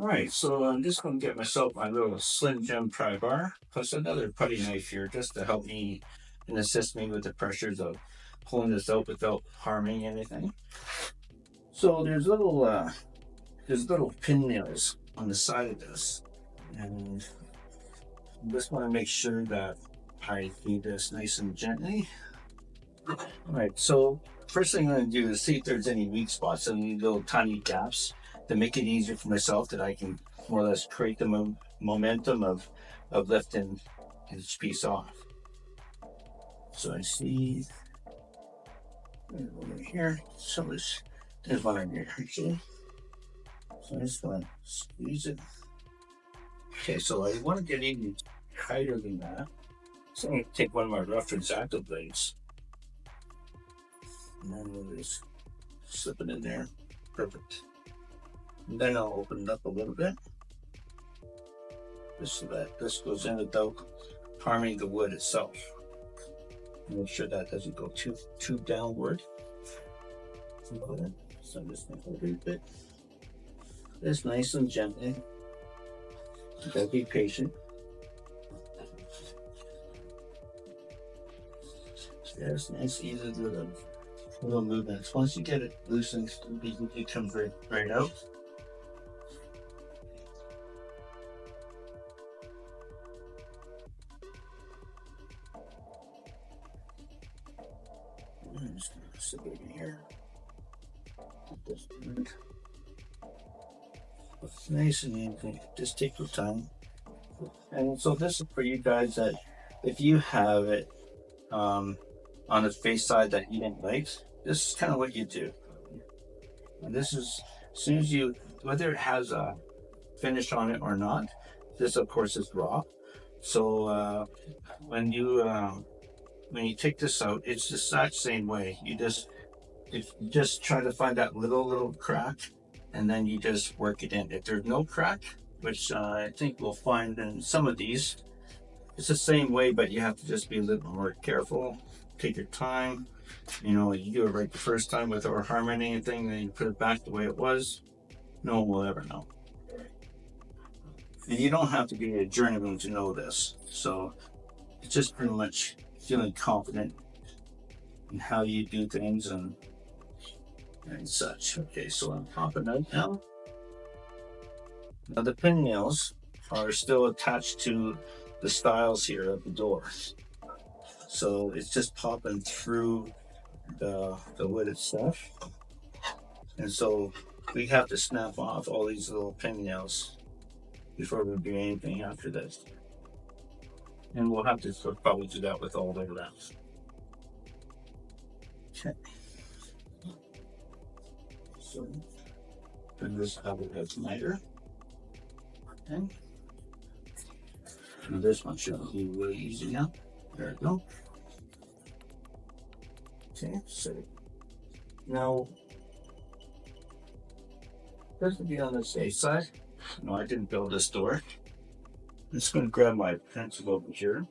Alright, so I'm just going to get myself my little Slim Jim pry bar, plus another putty knife here, just to help me and assist me with the pressures of pulling this out without harming anything. So there's little pin nails on the side of this, and I just want to make sure that I feed this nice and gently. Alright, so first thing I'm going to do is see if there's any weak spots, any little tiny gaps to make it easier for myself that I can more or less create the momentum of lifting each piece off. So I see there's one over here. So there's one over here actually. So I just want to squeeze it. Okay, so I want to get even tighter than that. So I'm going to take one of my rough X-Acto blades and then we'll just slip it in there. Perfect. And then I'll open it up a little bit, just so that this goes in without harming the wood itself. Make sure that doesn't go too downward. So I'm just going to leave it this nice and gently. You gotta be patient. There's nice, easy little movements. Once you get it loosened, it comes right out. I'm just gonna sit it in here. It's nice and easy. Just take your time. And so this is for you guys that if you have it on the face side that you didn't like, this is kind of what you do. And this is as soon as you, whether it has a finish on it or not, this of course is raw. So when you take this out, it's the exact same way. You just try to find that little crack, and then you just work it in. If there's no crack, which I think we'll find in some of these, it's the same way, but you have to just be a little more careful. Take your time. You know, you do it right the first time without harming anything, then you put it back the way it was. No one will ever know. And you don't have to be a journeyman to know this. So it's just pretty much feeling confident in how you do things and such. Okay, so I'm popping out now. Now the pin nails are still attached to the stiles here of the door. So it's just popping through the wood itself. And so we have to snap off all these little pin nails before we do anything after this. And we'll have to probably do that with all the rest. Okay. So, and this cover has lighter. Okay. And this one should be really easy now. There we go. Okay, so now this will be on the safe side. No, I didn't build this door. I'm just going to grab my pencil over here.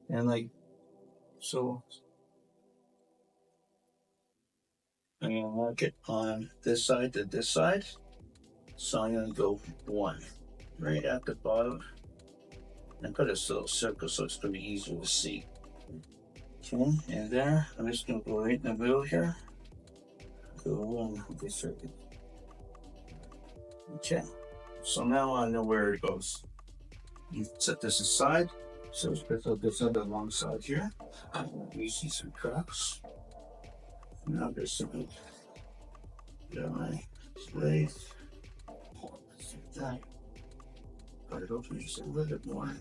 And like, so I'm going to mark it on this side to this side. So I'm going to go one right at the bottom and put a little circle so it's going to be easier to see. Okay, and there, I'm just going to go right in the middle here. Go one with this circle. Okay, so now I know where it goes. You set this aside. So let's put this on the long side here. You see some cracks. Now there's some my blade. That. But it opens just a little bit more.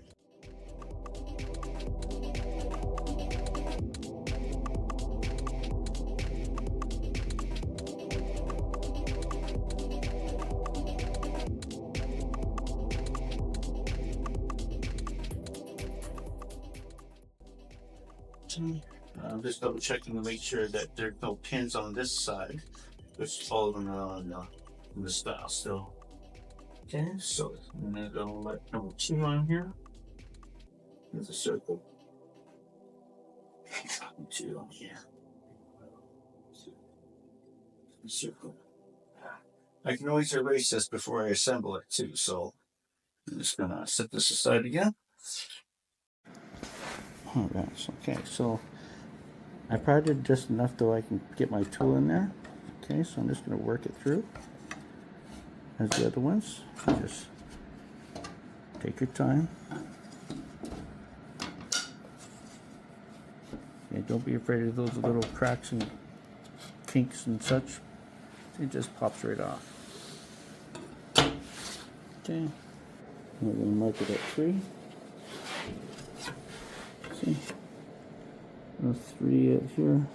I'm just double checking to make sure that there are no pins on this side, which all of them are on the style still. Okay, so I'm gonna go let number 2 on here. There's a circle. 2 on here. circle. I can always erase this before I assemble it too, so I'm just gonna set this aside again. Oh gosh, okay, so I probably did just enough though I can get my tool in there. Okay, so I'm just gonna work it through as the other ones. Just take your time. Okay, don't be afraid of those little cracks and kinks and such. It just pops right off. Okay, we're going to mark it at 3. See, 3 at here, and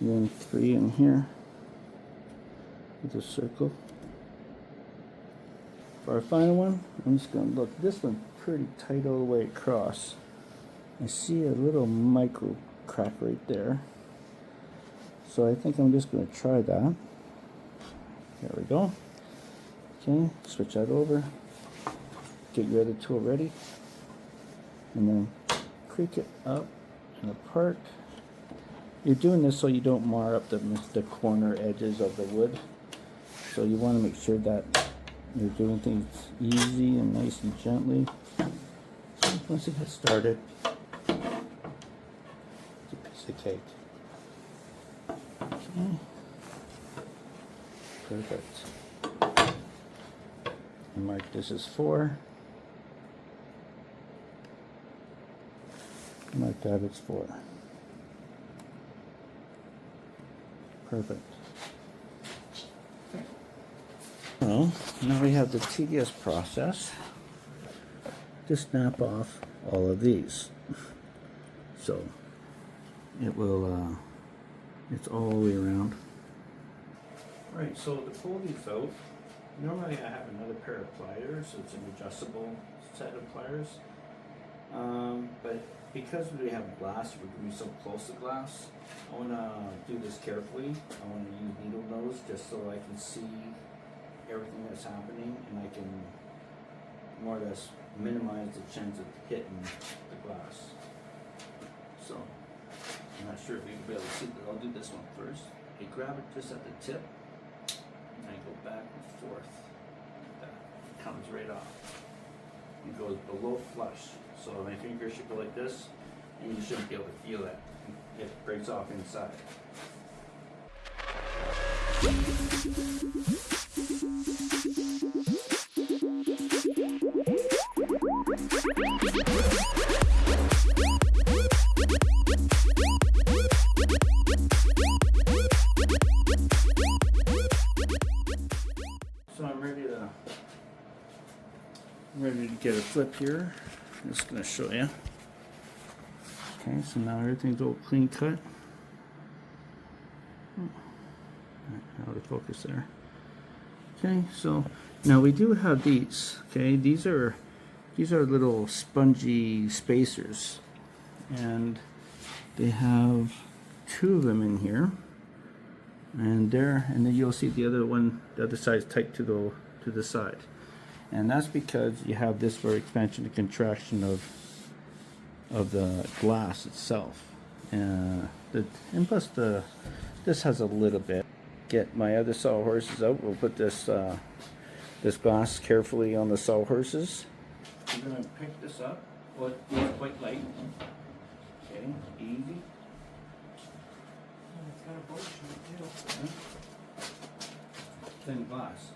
then 3 in here with a circle. For our final one, I'm just going to look. This one's pretty tight all the way across. I see a little micro crack right there. So I think I'm just going to try that. There we go. Okay, switch that over. Get your other tool ready. And then creak it up and apart. You're doing this so you don't mar up the corner edges of the wood. So you want to make sure that you're doing things easy and nice and gently. Once it gets started, it's a piece of cake. Okay. Perfect. And mark this as 4. Mark that as 4. Perfect. Well, now we have the tedious process to snap off all of these. So it will it's all the way around. Right, so to pull these out, normally I have another pair of pliers. It's an adjustable set of pliers. But because we have glass, we're going to be so close to glass, I want to do this carefully. I want to use needle nose just so I can see everything that's happening, and I can more or less minimize the chance of hitting the glass. So I'm not sure if you can be able to see, but I'll do this one first. I grab it just at the tip, and I go back and forth. That comes right off. It goes below flush. So my finger should go like this, and you shouldn't be able to feel that. It breaks off inside. So I'm ready to get a flip here. I'm just going to show you. Okay, so now everything's all clean cut. Out of focus there. Okay, so now we do have these. Okay, these are little spongy spacers, and they have 2 of them in here, and then you'll see the other side is tight to the side. And that's because you have this for expansion and contraction of the glass itself, and plus this has a little bit. Get my other sawhorses out. We'll put this glass carefully on the sawhorses. I'm gonna pick this up. Well, it's quite light. Okay, easy. It's got a bulge in it too. Thin glass.